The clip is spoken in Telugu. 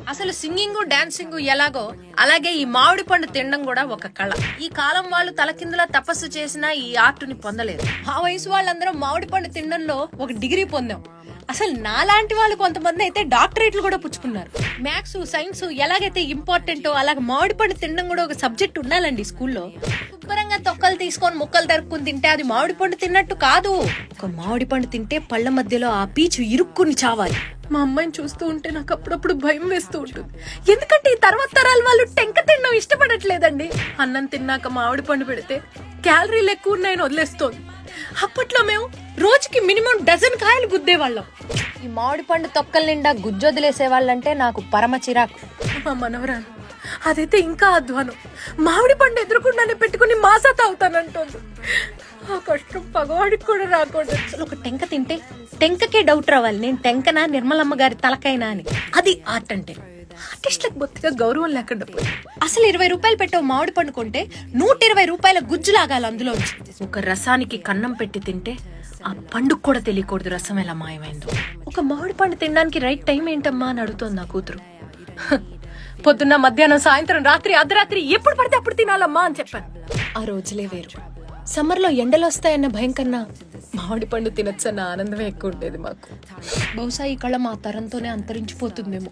అసలు సింగింగ్ డాన్సింగ్ ఎలాగో అలాగే ఈ మామిడి పండు తినడం కూడా ఒక కళ. ఈ కాలం వాళ్ళు తలకిందులా తపస్సు చేసినా ఈ ఆర్టుని పొందలేదు. ఆ వయసు వాళ్ళందరూ మామిడి పండు తినడంలో ఒక డిగ్రీ పొందాం. అసలు నాలాంటి వాళ్ళు కొంతమంది అయితే డాక్టరేట్లు కూడా పుచ్చుకున్నారు. మ్యాథ్స్ సైన్స్ ఎలాగైతే ఇంపార్టెంటో అలాగే మామిడి పండు తినడం కూడా ఒక సబ్జెక్ట్ ఉండాలండి స్కూల్లో. శుభ్రంగా తొక్కలు తీసుకొని ముక్కలు తరుక్కుని తింటే అది మామిడి పండు తిన్నట్టు కాదు. ఒక మామిడి పండు తింటే పళ్ళ మధ్యలో ఆ పీచు ఇరుక్కుని చావాలి. మా అమ్మాయిని చూస్తూ ఉంటే నాకు అప్పుడప్పుడు భయం వేస్తూ ఉంటుంది. ఎందుకంటే ఈ తర్వాత తరాల వాళ్ళు టెంక తినడం ఇష్టపడట్లేదండి. అన్నం తిన్నాక మామిడి పండు పెడితే క్యాలరీలు ఎక్కువ ఉన్నాయని వదిలేస్తోంది. అప్పట్లో మేము రోజుకి మినిమం డజన్ కాయలు గుద్దేవాళ్ళం. ఈ మామిడి పండు తొక్కల నిండా గుజ్జొదిలేసే వాళ్ళంటే నాకు పరమ చిరాకు. మా మనవరాలు అదైతే ఇంకా అధ్వానం. మామిడి పండు ఎదురుకుండానే పెట్టుకుని మాసా తాగుతానంటోంది. ఆ కష్టం పగవాడికి కూడా రాకూడదు. అసలు ఒక టెంక తింటే టెంకకే డౌట్ రావాలి, నేను టెంకనా నిర్మలమ్మ గారి తలకైనా అని. అది ఆర్ట్ అంటే. ఆర్టిస్ట్లకు బొత్తిగా గౌరవం లేకుండా పోయింది. అసలు 20 రూపాయలు పెట్టే మామిడి పండు కొంటే 120 రూపాయల గుజ్జు లాగాలి అందులో. ఒక రసానికి కన్నం పెట్టి తింటే ఆ పండుకు కూడా తెలియకూడదు రసం ఎలా మాయమైందో. ఒక మామిడి పండు తినడానికి రైట్ టైం ఏంటమ్మా అని అడుగుతోంది నా కూతురు. పొద్దున్న, మధ్యాహ్నం, సాయంత్రం, రాత్రి, అర్ధరాత్రి ఎప్పుడు పడితే అప్పుడు తినాలమ్మా అని చెప్పాను. ఆ రోజులే వేరు. సమ్మర్ లో ఎండలు వస్తాయన్న భయం కన్నా మామిడి పండు తినొచ్చన్న ఆనందమే ఎక్కువ ఉండేది మాకు. బహుశా ఈ కళ మా తరంతోనే అంతరించిపోతుందేమో.